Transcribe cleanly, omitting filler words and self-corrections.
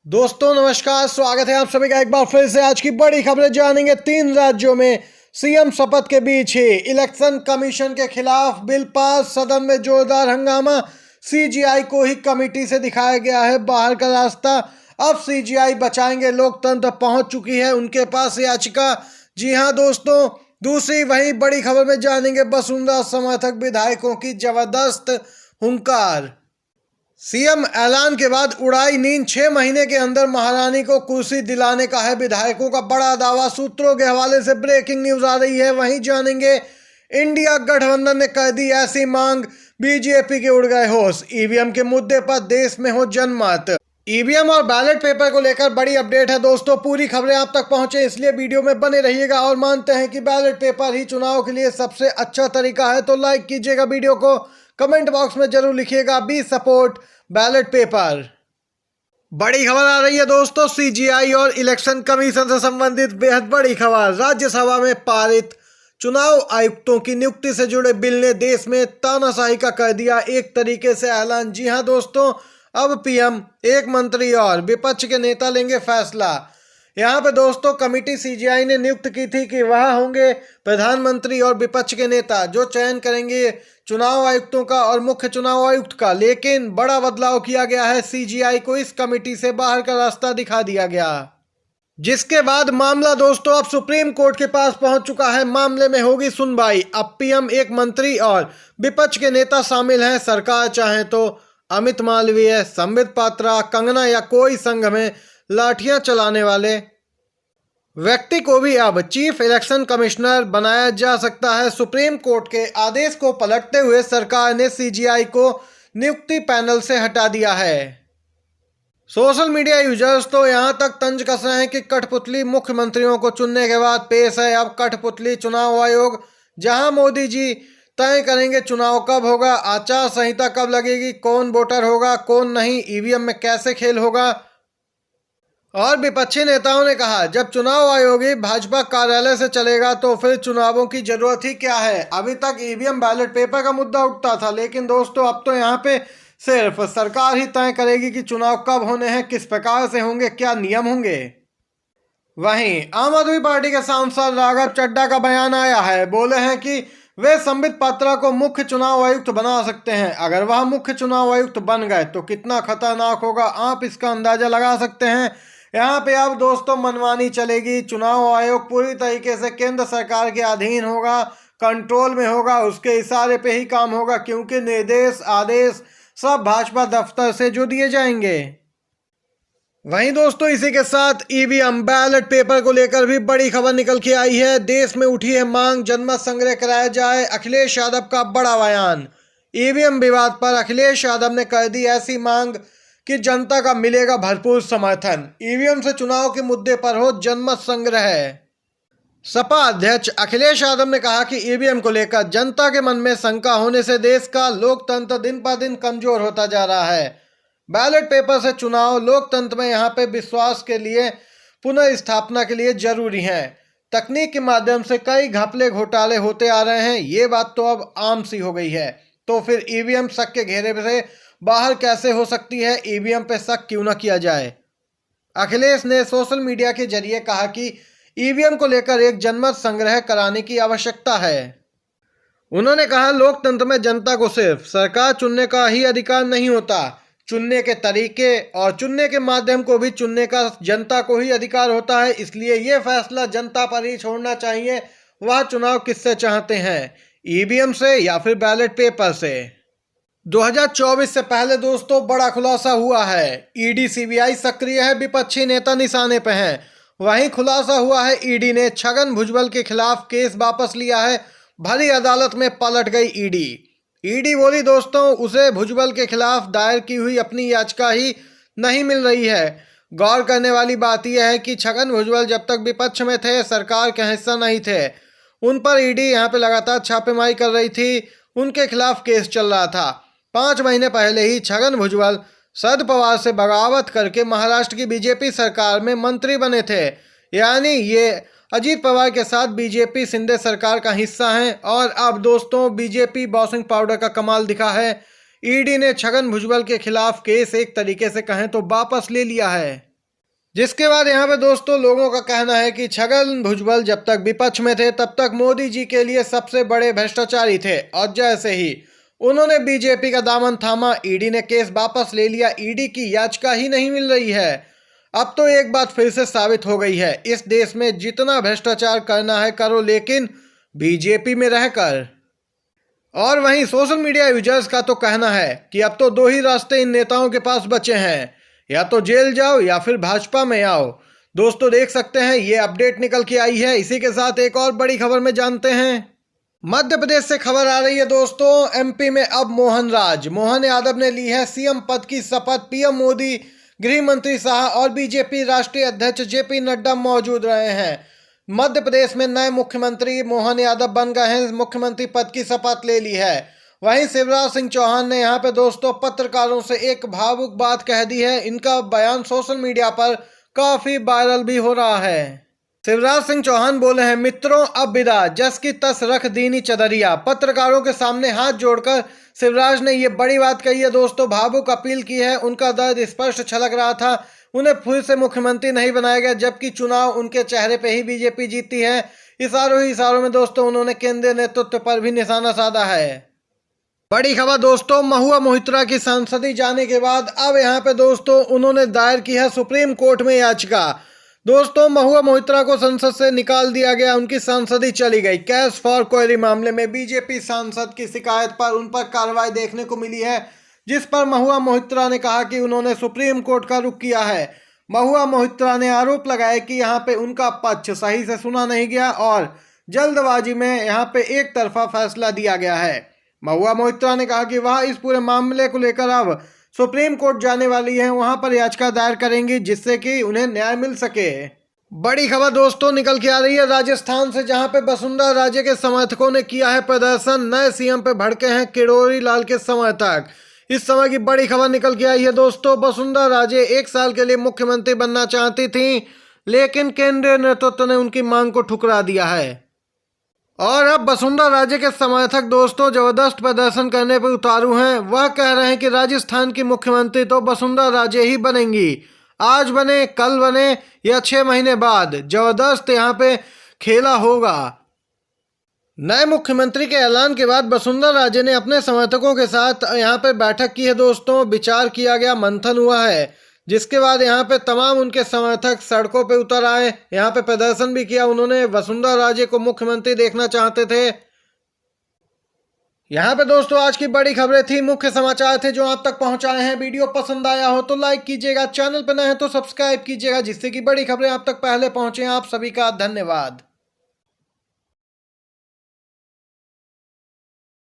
दोस्तों नमस्कार, स्वागत है आप सभी का एक बार फिर से। आज की बड़ी खबरें जानेंगे। 3 राज्यों में सीएम शपथ के बीच ही इलेक्शन कमीशन के खिलाफ बिल पास, सदन में जोरदार हंगामा। सीजीआई को ही कमेटी से दिखाया गया है बाहर का रास्ता। अब सीजीआई बचाएंगे लोकतंत्र पहुंच चुकी है उनके पास याचिका। जी हां दोस्तों, दूसरी वही बड़ी खबर में जानेंगे वसुंधरा समर्थक विधायकों की जबरदस्त हुंकार। सीएम ऐलान के बाद उड़ाई नींद। 6 महीने के अंदर महारानी को कुर्सी दिलाने का है विधायकों का बड़ा दावा। सूत्रों के हवाले से ब्रेकिंग न्यूज आ रही है, वहीं जानेंगे। इंडिया गठबंधन ने कर दी ऐसी मांग, बीजेपी के उड़ गए होश। ईवीएम के मुद्दे पर देश में हो जनमत। ईवीएम और बैलेट पेपर को लेकर बड़ी अपडेट है दोस्तों। पूरी खबरें आप तक पहुंचे इसलिए वीडियो में बने रहिएगा। और मानते हैं कि बैलेट पेपर ही चुनाव के लिए सबसे अच्छा तरीका है, तो लाइक कीजिएगा वीडियो को, कमेंट बॉक्स में जरूर लिखिएगा बी सपोर्ट बैलेट पेपर। बड़ी खबर आ रही है दोस्तों, सीजीआई और इलेक्शन कमीशन से संबंधित बेहद बड़ी खबर। राज्यसभा में पारित चुनाव आयुक्तों की नियुक्ति से जुड़े बिल ने देश में तानाशाही का कर दिया एक तरीके से ऐलान। जी हां दोस्तों, अब पीएम, एक मंत्री और विपक्ष के नेता लेंगे फैसला। यहाँ पे दोस्तों कमेटी सीजीआई ने नियुक्त की थी कि वह होंगे प्रधानमंत्री और विपक्ष के नेता जो चयन करेंगे चुनाव आयुक्तों का और मुख्य चुनाव आयुक्त का। लेकिन बड़ा बदलाव किया गया है, सीजीआई को इस कमेटी से बाहर का रास्ता दिखा दिया गया, जिसके बाद मामला दोस्तों अब सुप्रीम कोर्ट के पास पहुंच चुका है। मामले में होगी सुनवाई। अब पीएम, एक मंत्री और विपक्ष के नेता शामिल हैं। सरकार चाहे तो अमित मालवीय, संबित पात्रा, कंगना या कोई संघ में लाठियां चलाने वाले व्यक्ति को भी अब चीफ इलेक्शन कमिश्नर बनाया जा सकता है। सुप्रीम कोर्ट के आदेश को पलटते हुए सरकार ने सीजीआई को नियुक्ति पैनल से हटा दिया है। सोशल मीडिया यूजर्स तो यहां तक तंज कस रहे हैं कि कठपुतली मुख्यमंत्रियों को चुनने के बाद पेश है अब कठपुतली चुनाव आयोग, जहां मोदी जी तय करेंगे चुनाव कब होगा, आचार संहिता कब लगेगी, कौन वोटर होगा कौन नहीं, ईवीएम में कैसे खेल होगा। और विपक्षी नेताओं ने कहा जब चुनाव आयोग ही भाजपा कार्यालय से चलेगा तो फिर चुनावों की जरूरत ही क्या है। अभी तक ईवीएम बैलेट पेपर का मुद्दा उठता था, लेकिन दोस्तों अब तो यहाँ पे सिर्फ सरकार ही तय करेगी कि चुनाव कब होने हैं, किस प्रकार से होंगे, क्या नियम होंगे। वहीं आम आदमी पार्टी के सांसद राघव चड्ढा का बयान आया है। बोले हैं कि वे संबित पात्रा को मुख्य चुनाव आयुक्त बना सकते हैं। अगर वह मुख्य चुनाव आयुक्त बन गए तो कितना खतरनाक होगा, आप इसका अंदाजा लगा सकते हैं। यहाँ पे अब दोस्तों मनमानी चलेगी। चुनाव आयोग पूरी तरीके से केंद्र सरकार के अधीन होगा, कंट्रोल में होगा, उसके इशारे पे ही काम होगा, क्योंकि निर्देश आदेश सब भाजपा दफ्तर से जो दिए जाएंगे। वहीं दोस्तों इसी के साथ ईवीएम बैलेट पेपर को लेकर भी बड़ी खबर निकल के आई है। देश में उठी है मांग, जनमत संग्रह कराया जाए। अखिलेश यादव का बड़ा बयान। ईवीएम विवाद पर अखिलेश यादव ने कर दी ऐसी मांग कि जनता का मिलेगा भरपूर समर्थन। ईवीएम से चुनाव के मुद्दे पर हो जनमत संग्रह। सपा अध्यक्ष अखिलेश यादव ने कहा कि ईवीएम को लेकर जनता के मन में शंका होने से देश का लोकतंत्र दिन पर दिन कमजोर होता जा रहा है। बैलेट पेपर से चुनाव लोकतंत्र में यहाँ पे विश्वास के लिए, पुनर्स्थापना के लिए जरूरी है। तकनीक के माध्यम से कई घपले घोटाले होते आ रहे हैं, ये बात तो अब आम सी हो गई है। तो फिर ईवीएम शक के घेरे से बाहर कैसे हो सकती है, ईवीएम पे शक क्यों ना किया जाए। अखिलेश ने सोशल मीडिया के जरिए कहा कि ईवीएम को लेकर एक जनमत संग्रह कराने की आवश्यकता है। उन्होंने कहा लोकतंत्र में जनता को सिर्फ सरकार चुनने का ही अधिकार नहीं होता, चुनने के तरीके और चुनने के माध्यम को भी चुनने का जनता को ही अधिकार होता है। इसलिए ये फैसला जनता पर ही छोड़ना चाहिए, वह चुनाव किससे चाहते हैं, ईवीएम से या फिर बैलेट पेपर से। 2024 से पहले दोस्तों बड़ा खुलासा हुआ है। ईडी सीबीआई सक्रिय है, विपक्षी नेता निशाने पे हैं। वहीं खुलासा हुआ है ईडी ने छगन भुजबल के खिलाफ केस वापस लिया है। भरी अदालत में पलट गई ईडी। ईडी बोली दोस्तों उसे भुजबल के खिलाफ दायर की हुई अपनी याचिका ही नहीं मिल रही है। गौर करने वाली बात यह है कि छगन भुजबल जब तक विपक्ष में थे, सरकार के हिस्सा नहीं थे, उन पर ईडी यहाँ पे लगातार छापेमारी कर रही थी, उनके खिलाफ केस चल रहा था। 5 महीने पहले ही छगन भुजबल शरद पवार से बगावत करके महाराष्ट्र की बीजेपी सरकार में मंत्री बने थे। यानी ये अजीत पवार के साथ बीजेपी शिंदे सरकार का हिस्सा हैं। और अब दोस्तों बीजेपी बॉसिंग पाउडर का कमाल दिखा है। ईडी ने छगन भुजबल के खिलाफ केस एक तरीके से कहें तो वापस ले लिया है। जिसके बाद यहाँ पे दोस्तों लोगों का कहना है कि छगन भुजबल जब तक विपक्ष में थे तब तक मोदी जी के लिए सबसे बड़े भ्रष्टाचारी थे, और जैसे ही उन्होंने बीजेपी का दामन थामा, ईडी ने केस वापस ले लिया। ईडी की याचिका ही नहीं मिल रही है। अब तो एक बात फिर से साबित हो गई है, इस देश में जितना भ्रष्टाचार करना है करो, लेकिन बीजेपी में रहकर। और वहीं सोशल मीडिया यूजर्स का तो कहना है कि अब तो दो ही रास्ते इन नेताओं के पास बचे हैं, या तो जेल जाओ या फिर भाजपा में आओ। दोस्तों देख सकते हैं ये अपडेट निकल के आई है। इसी के साथ एक और बड़ी खबर में जानते हैं। मध्य प्रदेश से खबर आ रही है दोस्तों, एमपी में अब मोहन यादव ने ली है सीएम पद की शपथ। पीएम मोदी, गृह मंत्री शाह और बीजेपी राष्ट्रीय अध्यक्ष जेपी नड्डा मौजूद रहे हैं। मध्य प्रदेश में नए मुख्यमंत्री मोहन यादव बन गए हैं, मुख्यमंत्री पद की शपथ ले ली है। वहीं शिवराज सिंह चौहान ने यहाँ पे दोस्तों पत्रकारों से एक भावुक बात कह दी है। इनका बयान सोशल मीडिया पर काफी वायरल भी हो रहा है। शिवराज सिंह चौहान बोले हैं, मित्रों अब विदा, जस की तस रख दीनी चदरिया। पत्रकारों के सामने हाथ जोड़कर शिवराज ने ये बड़ी बात कही है दोस्तों, भावुक अपील की है। उनका दर्द स्पष्ट छलक रहा था। उन्हें फिर से मुख्यमंत्री नहीं बनाया गया, जबकि चुनाव उनके चेहरे पे ही बीजेपी जीती है। इशारों ही इशारों में दोस्तों उन्होंने केंद्रीय नेतृत्व पर भी निशाना साधा है। बड़ी खबर दोस्तों, महुआ मोहित्रा की सांसदी जाने के बाद अब यहाँ पे दोस्तों उन्होंने दायर की है सुप्रीम कोर्ट में याचिका। दोस्तों महुआ मोहित्रा को संसद से निकाल दिया गया, उनकी सांसदी चली गई। कैश फॉर क्वेरी मामले में बीजेपी सांसद की शिकायत पर उन पर कार्रवाई देखने को मिली है, जिस पर महुआ मोहित्रा ने कहा कि उन्होंने सुप्रीम कोर्ट का रुख किया है। महुआ मोहित्रा ने आरोप लगाया कि यहाँ पे उनका पक्ष सही से सुना नहीं गया और जल्दबाजी में यहाँ पे एक तरफा फैसला दिया गया है। महुआ मोहित्रा ने कहा कि वह इस पूरे मामले को लेकर अब सुप्रीम कोर्ट जाने वाली हैं, वहां पर याचिका दायर करेंगी जिससे कि उन्हें न्याय मिल सके। बड़ी खबर दोस्तों निकल के आ रही है राजस्थान से, जहां पे वसुंधरा राजे के समर्थकों ने किया है प्रदर्शन। नए सीएम पे भड़के हैं किरोड़ी लाल के समर्थक। इस समय की बड़ी खबर निकल के आई है दोस्तों, वसुंधरा राजे 1 साल के लिए मुख्यमंत्री बनना चाहती थी, लेकिन केंद्रीय नेतृत्व ने उनकी मांग को ठुकरा दिया है। और अब वसुंधरा राजे के समर्थक दोस्तों जबरदस्त प्रदर्शन करने पर उतारू हैं। वह कह रहे हैं कि राजस्थान की मुख्यमंत्री तो वसुंधरा राजे ही बनेंगी, आज बने, कल बने या 6 महीने बाद, जबरदस्त यहाँ पे खेला होगा। नए मुख्यमंत्री के ऐलान के बाद वसुंधरा राजे ने अपने समर्थकों के साथ यहाँ पे बैठक की है दोस्तों, विचार किया गया, मंथन हुआ है, जिसके बाद यहाँ पे तमाम उनके समर्थक सड़कों पे उतर आए, यहाँ पे प्रदर्शन भी किया। उन्होंने वसुंधरा राजे को मुख्यमंत्री देखना चाहते थे। यहाँ पे दोस्तों आज की बड़ी खबरें थी, मुख्य समाचार थे जो आप तक पहुंचाए हैं। वीडियो पसंद आया हो तो लाइक कीजिएगा, चैनल पर नए हैं तो सब्सक्राइब कीजिएगा, जिससे कि बड़ी खबरें आप तक पहले पहुंचे। आप सभी का धन्यवाद।